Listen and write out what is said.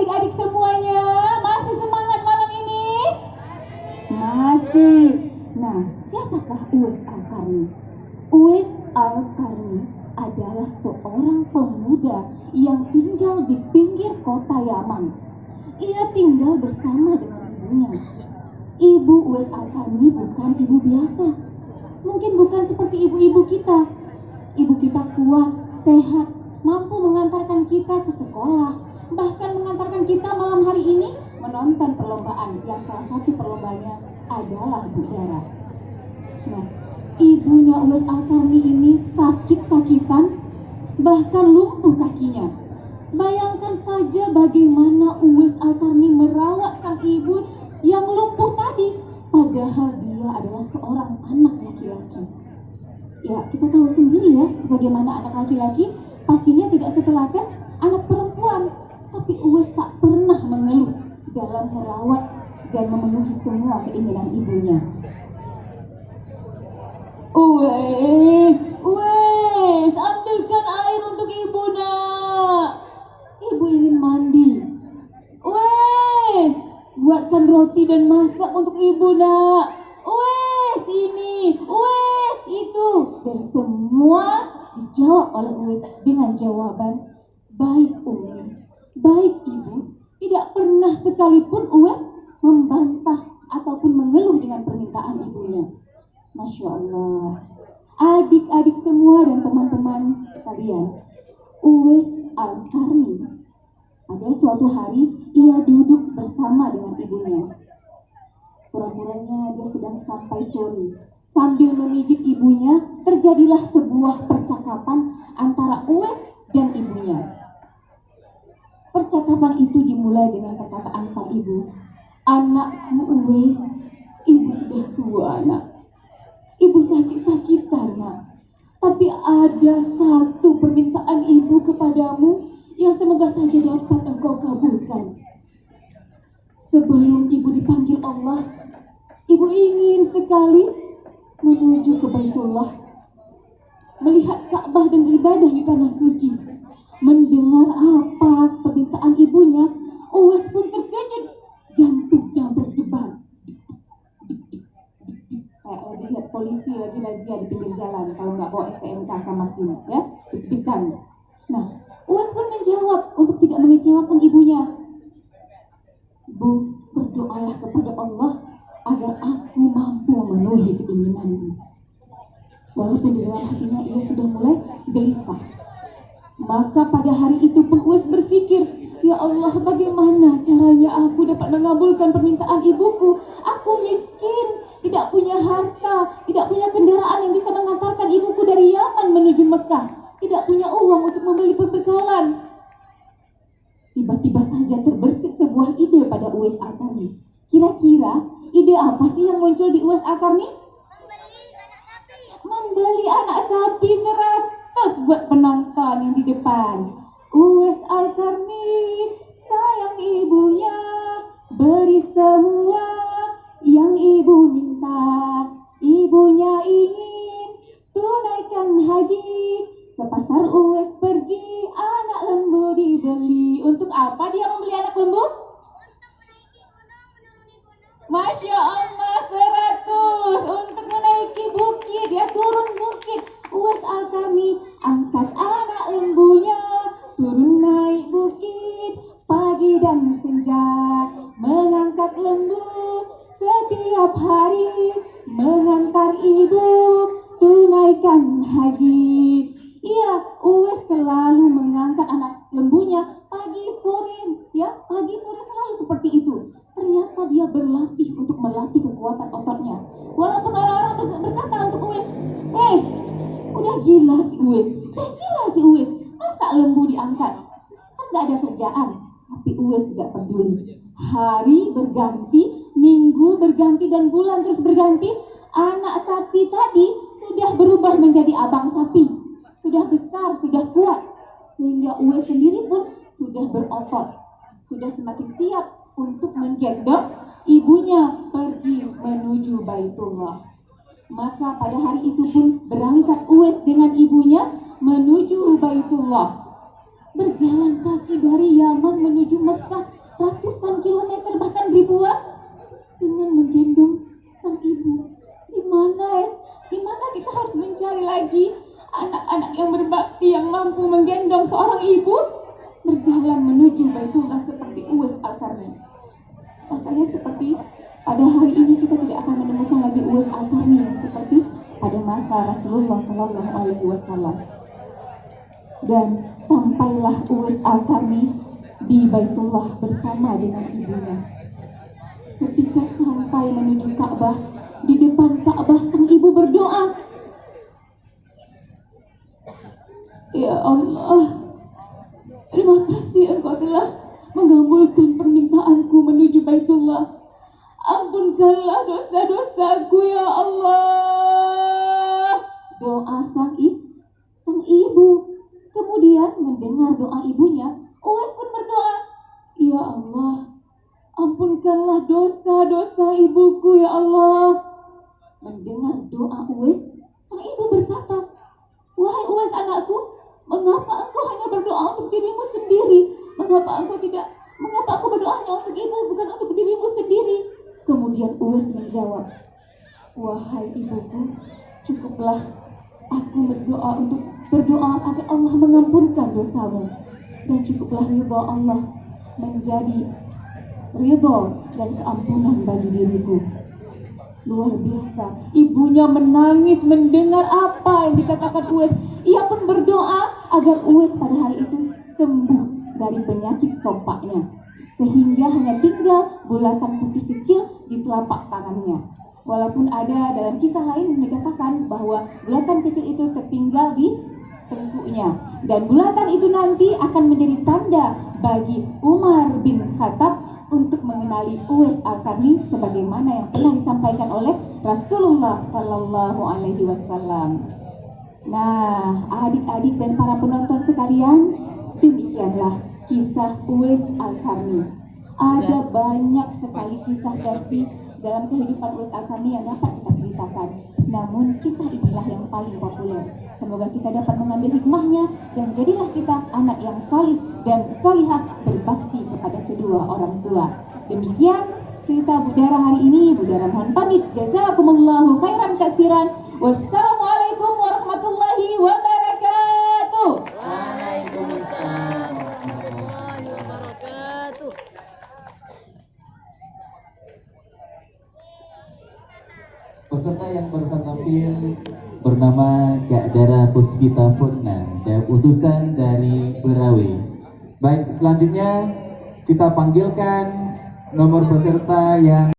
Adik-adik semuanya, masih semangat malam ini? Masih. Nah, siapakah Uwais Al-Qarni? Uwais Al-Qarni adalah seorang pemuda yang tinggal di pinggir kota Yaman. Ia tinggal bersama dengan ibunya. Ibu Uwais Al-Qarni bukan ibu biasa. Mungkin bukan seperti ibu-ibu kita. Ibu kita kuat, sehat, mampu mengantarkan kita ke sekolah, bahkan mengantarkan kita malam hari ini menonton perlombaan yang salah satu perlombanya adalah budara. Nah, ibunya Uwais Al-Qarni ini sakit-sakitan, bahkan lumpuh kakinya. Bayangkan saja bagaimana Uwais Al-Qarni merawat sang ibu yang lumpuh tadi, padahal dia adalah seorang anak laki-laki. Ya, kita tahu sendiri ya, sebagaimana anak laki-laki pastinya tidak setelaten anak perempuan. Tapi Uwais tak pernah mengeluh dalam merawat dan memenuhi semua keinginan ibunya. Uwais, ambilkan air untuk ibu, nak. Ibu ingin mandi. Uwais, buatkan roti dan masak untuk ibu, nak. Uwais ini, Uwais itu. Dan semua dijawab oleh Uwais dengan jawaban, baik Umi, baik ibu. Tidak pernah sekalipun Uwais membantah ataupun mengeluh dengan permintaan ibunya. Masya Allah. Adik-adik semua dan teman-teman sekalian, Uwais Al-Qarni pada suatu hari ia duduk bersama dengan ibunya. Pura-puranya dia sedang sampai sore. Sambil memijit ibunya, terjadilah sebuah percakapan antara Uwais dan ibunya. Percakapan itu dimulai dengan perkataan sang ibu, "Anakku Uwais, ibu sudah tua, nak. Ibu sakit-sakitan, nak. Tapi ada satu permintaan ibu kepadamu yang semoga saja dapat engkau kabulkan. Sebelum ibu dipanggil Allah, ibu ingin sekali menuju ke Baitullah, melihat Ka'bah dan ibadah di tanah suci." Mendengar apa permintaan ibunya, Uwais pun terkejut. Jantungnya berdebar. Kayak lagi lihat polisi lagi razia di pinggir jalan kalau nggak bawa STNK sama SIM, ya, deg-degan. Nah, Uwais pun menjawab untuk tidak mengecewakan ibunya, "Bu, berdoalah kepada Allah agar aku mampu memenuhi keinginanmu." Walaupun di dalam hatinya ia sudah mulai gelisah. Maka pada hari itu pun Uwais berpikir, "Ya Allah, bagaimana caranya aku dapat mengabulkan permintaan ibuku? Aku miskin, tidak punya harta, tidak punya kendaraan yang bisa mengantarkan ibuku dari Yaman menuju Mekah, tidak punya uang untuk membeli perbekalan." Tiba-tiba saja terbersit sebuah ide pada Uwais Al-Qarni. Kira-kira ide apa sih yang muncul di Uwais Al-Qarni? Membeli anak sapi 100 buat penonton yang di depan. Uwais Al-Qarni sayang ibunya, beri semua yang ibu minta. Ibunya ingin tunaikan haji. Ke pasar Uwais pergi, anak lembu dibeli. Untuk apa dia membeli anak lembu? Masya Allah, 100 untuk menaiki bukit. Dia turun bukit. Uwais Al-Qarni angkat anak lembunya, turun naik bukit pagi dan senja, mengangkat lembu setiap hari, mengantar ibu tunaikan haji. Iya, Uwais selalu mengangkat anak lembunya pagi sore, ya, pagi sore selalu seperti itu. Ternyata dia berlatih untuk melatih kekuatan ototnya. Walaupun orang-orang berkata untuk Uwais, udah gila si Uwais, masa lembu diangkat? Kan gak ada kerjaan. Tapi Uwais tidak peduli. Hari berganti, minggu berganti, dan bulan terus berganti. Anak sapi tadi sudah berubah menjadi abang sapi. Sudah besar, sudah kuat. Sehingga Uwais sendiri pun sudah berotot. Sudah semakin siap untuk menggendong ibunya pergi menuju Baitullah. Maka pada hari itu pun berangkat Uwais dengan ibunya menuju Baitullah. berjalan kaki dari Yaman menuju Mekah ratusan kilometer bahkan ribuan dengan menggendong sang ibu. Di mana kita harus mencari lagi anak-anak yang berbakti yang mampu menggendong seorang ibu berjalan menuju Baitullah seperti Uwais Al-Qarni. Pasalnya seperti pada hari ini kita tidak akan menemukan lagi Uwais Al-Qarni seperti pada masa Rasulullah Shallallahu Alaihi Wasallam. Dan sampailah Uwais Al-Qarni di Baitullah bersama dengan ibunya. Ketika sampai menuju Ka'bah, di depan Ka'bah sang ibu berdoa, "Ya Allah, terima kasih Engkau telah mengabulkan permintaanku menuju Baitullah. Ampunkanlah dosa-dosaku ya Allah." Doa sang ibu. Kemudian mendengar doa ibunya, Uwais pun berdoa, "Ya Allah, ampunkanlah dosa-dosa ibuku ya Allah." Mendengar doa Uwais, sang ibu berkata, "Wahai Uwais anakku, mengapa engkau hanya berdoa untuk dirimu sendiri? Mengapa engkau berdoa hanya untuk ibu, bukan untuk dirimu sendiri?" Kemudian Uwais menjawab, "Wahai ibuku, cukuplah aku berdoa agar Allah mengampunkan dosamu, dan cukuplah ridha Allah menjadi ridha dan keampunan bagi diriku." Luar biasa, ibunya menangis mendengar apa yang dikatakan Uwais. Ia pun berdoa agar Uwais pada hari itu sembuh dari penyakit sompaknya, sehingga hanya tinggal bulatan putih kecil di telapak tangannya. Walaupun ada dalam kisah lain dikatakan bahwa bulatan kecil itu tertinggal di tengkuknya, dan bulatan itu nanti akan menjadi tanda bagi Umar bin Khattab untuk mengenali Uwais Al-Qarni sebagaimana yang pernah disampaikan oleh Rasulullah Sallallahu Alaihi Wasallam. Nah, adik-adik dan para penonton sekalian, demikianlah kisah Uwais Al-Qarni. Ada banyak sekali kisah versi dalam kehidupan Uwais Al-Qarni yang dapat kita ceritakan. Namun kisah inilah yang paling populer. Semoga kita dapat mengambil hikmahnya dan jadilah kita anak yang salih dan salihah berbakti kepada kedua orang tua. Demikian cerita Budara hari ini. Budara mohon pamit. Jazakumullahu khairan katsiran. Wassalamualaikum warahmatullahi wabarakatuh. Waalaikumsalam warahmatullahi wabarakatuh. Peserta yang barusan tampil bernama Kak Dara Puspita Furna dan utusan dari Berawe. Baik, selanjutnya kita panggilkan nomor peserta yang